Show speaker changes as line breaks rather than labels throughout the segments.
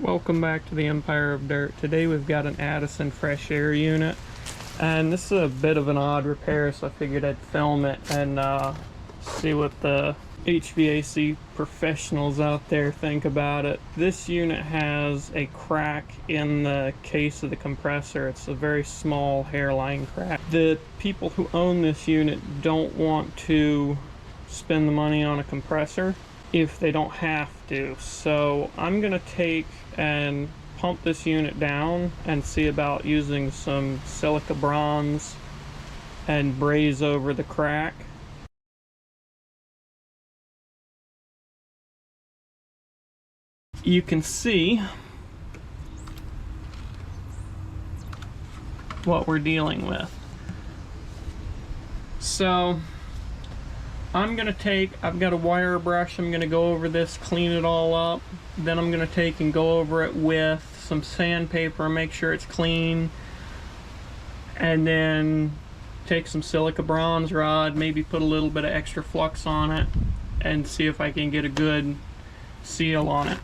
Welcome back to the Empire of Dirt. Today we've got an Addison fresh air unit, and this is a bit of an odd repair, so I figured I'd film it and see what the HVAC professionals out there think about it. This unit has a crack in the case of the compressor. It's a very small hairline crack. The people who own this unit don't want to spend the money on a compressor if they don't have to. So I'm gonna take and pump this unit down and see about using some silica bronze and braze over the crack. You can see what we're dealing with. So I'm gonna take, I've got a wire brush, I'm gonna go over this, clean it all up, then I'm gonna take and go over it with some sandpaper, make sure it's clean, and then take some silica bronze rod, maybe put a little bit of extra flux on it, and see if I can get a good seal on it.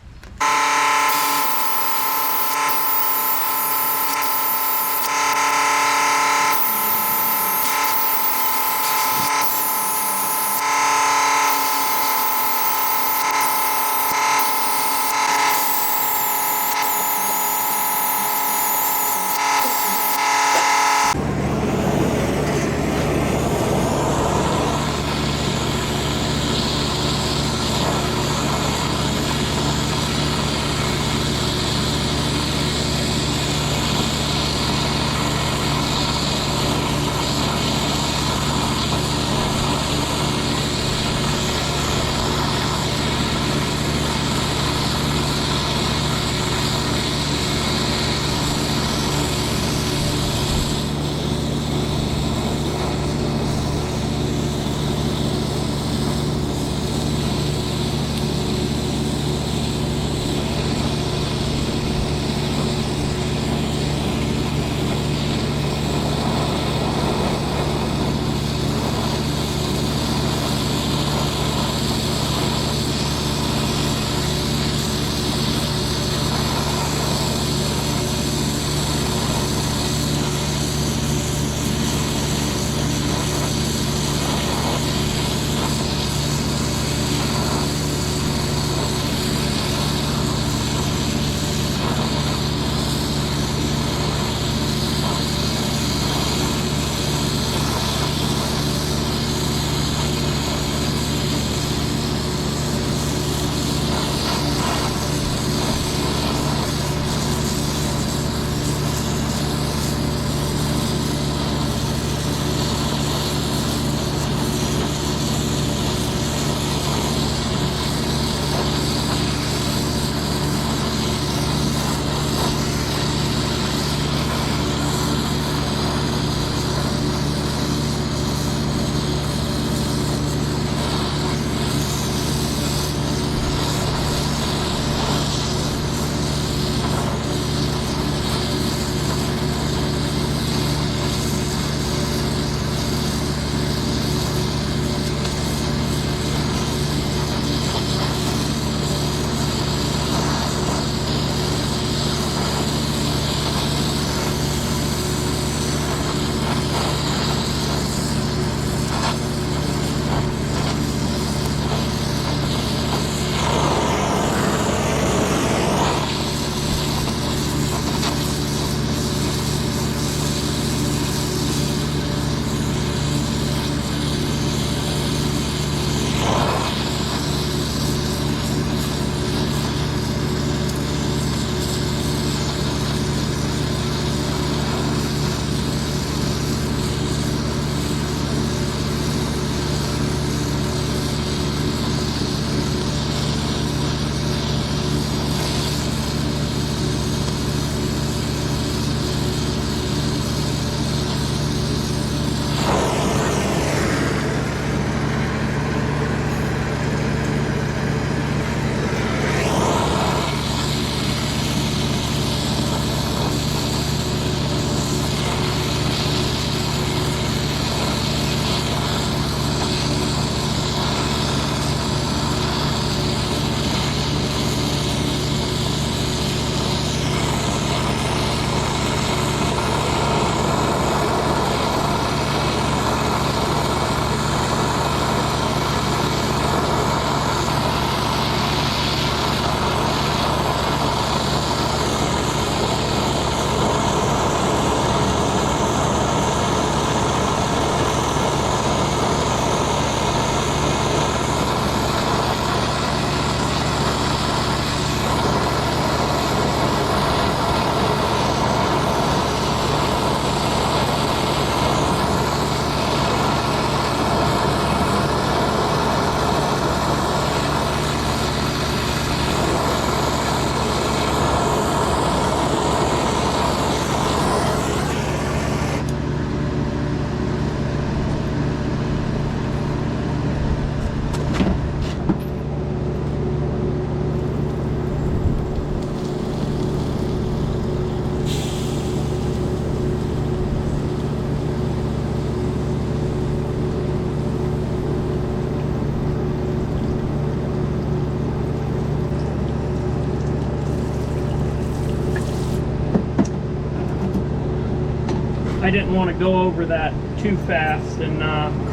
I didn't want to go over that too fast and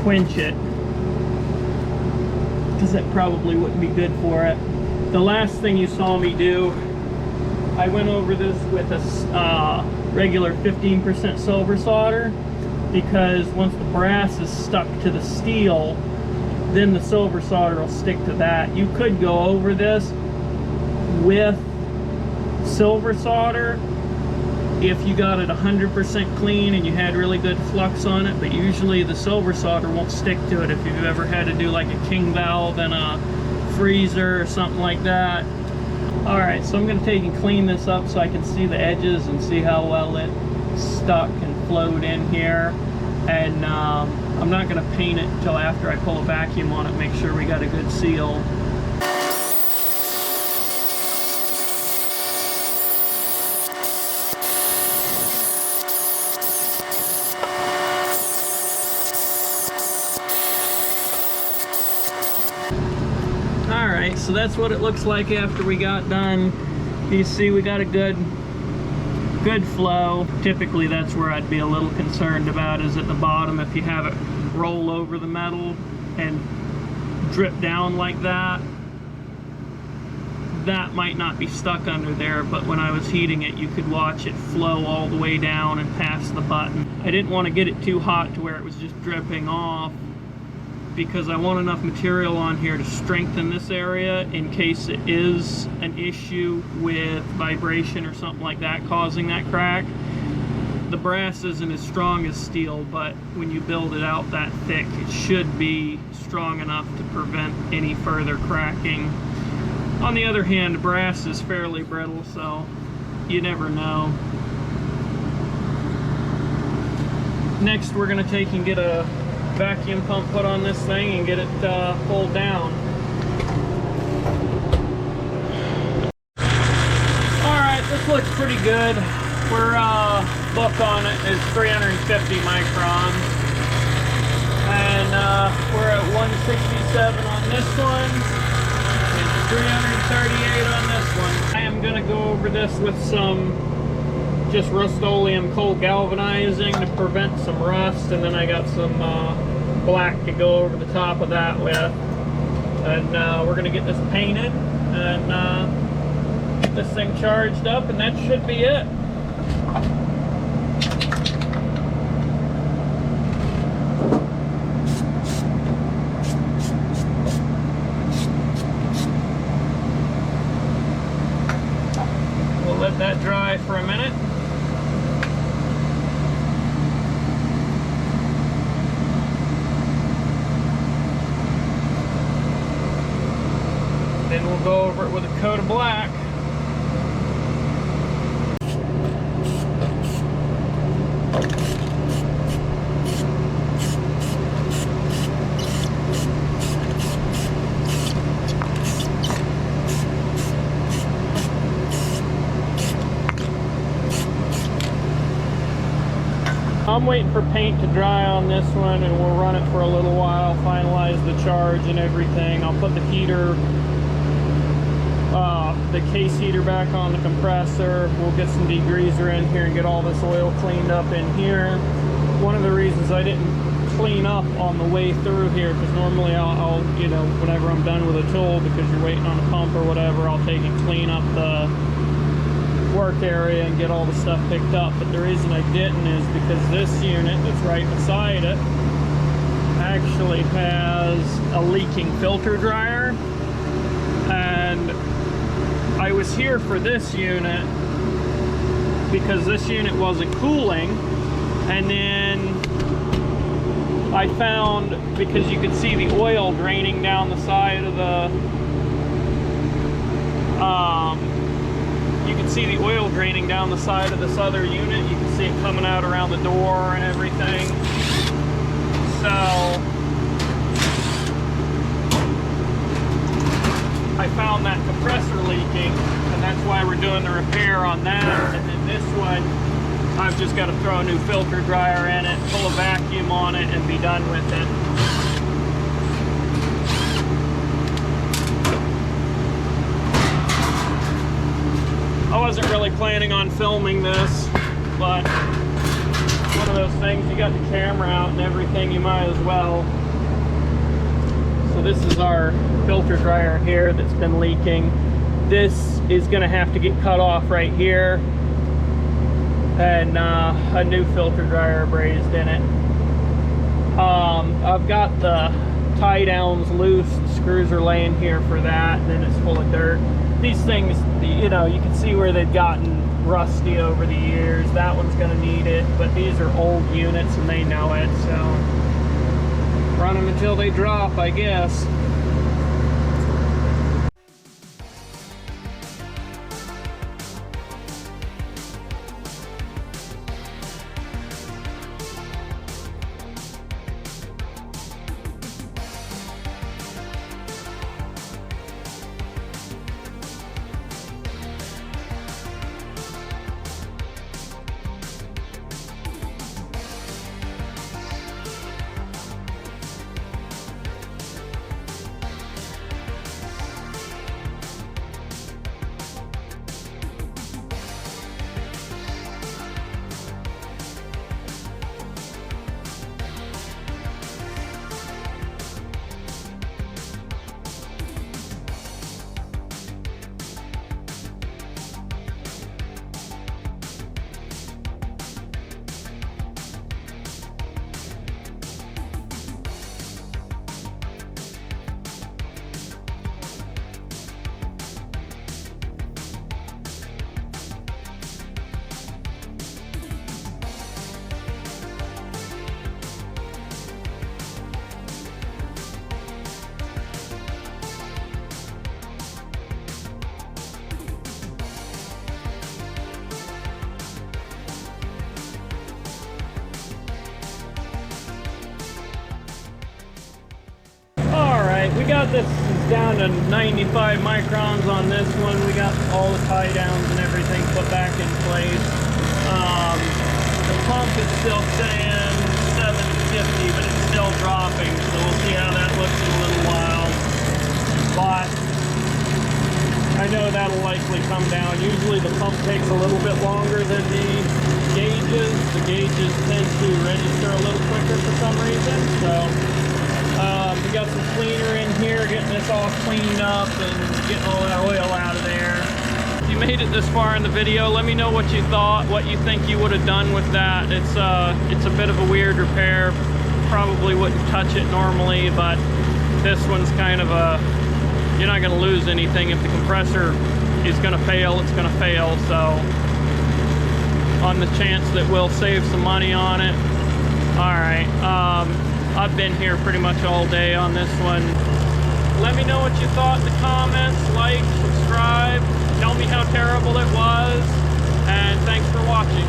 quench it, because that probably wouldn't be good for it. The last thing you saw me do, I went over this with a regular 15% silver solder, because once the brass is stuck to the steel, then the silver solder will stick to that. You could go over this with silver solder if you got it 100% clean and you had really good flux on it, but usually the silver solder won't stick to it if you've ever had to do like a king valve in a freezer or something like that. Alright, so I'm going to take and clean this up so I can see the edges and see how well it stuck and flowed in here. And I'm not going to paint it until after I pull a vacuum on it, make sure we got a good seal. Alright, so that's what it looks like after we got done. You see we got a good flow. Typically that's where I'd be a little concerned about, is at the bottom. If you have it roll over the metal and drip down like that, that might not be stuck under there, but when I was heating it, you could watch it flow all the way down and past the button. I didn't want to get it too hot to where it was just dripping off, because I want enough material on here to strengthen this area in case it is an issue with vibration or something like that causing that crack. The brass isn't as strong as steel, but when you build it out that thick, it should be strong enough to prevent any further cracking. On the other hand, brass is fairly brittle, so you never know. Next, we're going to take and get a vacuum pump put on this thing and get it pulled down. Alright, this looks pretty good. We're book on it is 350 microns, and we're at 167 on this one and 338 on this one. I am going to go over this with some just Rust-Oleum cold galvanizing to prevent some rust, and then I got some black to go over the top of that with, and we're going to get this painted and get this thing charged up, and that should be it. We'll let that dry for a minute. Then we'll go over it with a coat of black. I'm waiting for paint to dry on this one, and we'll run it for a little while, finalize the charge and everything. I'll put the heater, the case heater back on the compressor. We'll get some degreaser in here and get all this oil cleaned up in here. One of the reasons I didn't clean up on the way through here, because normally I'll, you know, whenever I'm done with a tool, because you're waiting on a pump or whatever, I'll take and clean up the work area and get all the stuff picked up. But the reason I didn't is because this unit that's right beside it actually has a leaking filter dryer, and I was here for this unit because this unit wasn't cooling, and then I found, because you could see the oil draining down the side of the you can see the oil draining down the side of this other unit. You can see it coming out around the door and everything. So I found that compressor leaking, and that's why we're doing the repair on that. And then this one, I've just got to throw a new filter dryer in it, pull a vacuum on it, and be done with it. I wasn't really planning on filming this, but one of those things, you got the camera out and everything, you might as well. So this is our filter dryer here that's been leaking. This is gonna have to get cut off right here, and a new filter dryer brazed in it. I've got the tie downs loose, the screws are laying here for that, and then it's full of dirt. These things, you know, you can see where they've gotten rusty over the years. That one's gonna need it, but these are old units and they know it, so run them until they drop, I guess. We got this down to 95 microns on this one. We got all the tie downs and everything put back in place. The pump is still saying 750, but it's still dropping, so we'll see how that looks in a little while. But I know that'll likely come down. Usually the pump takes a little bit longer than the gauges. The gauges tend to register a little quicker for some reason, so we got some cleaner in here, getting this all cleaned up and getting all that oil out of there. If you made it this far in the video, let me know what you thought, what you think you would have done with that. It's a bit of a weird repair. Probably wouldn't touch it normally, but this one's kind of a, you're not gonna lose anything. If the compressor is gonna fail, it's gonna fail. So on the chance that we'll save some money on it. All right, I've been here pretty much all day on this one. Let me know what you thought in the comments. Like, subscribe, tell me how terrible it was, and thanks for watching.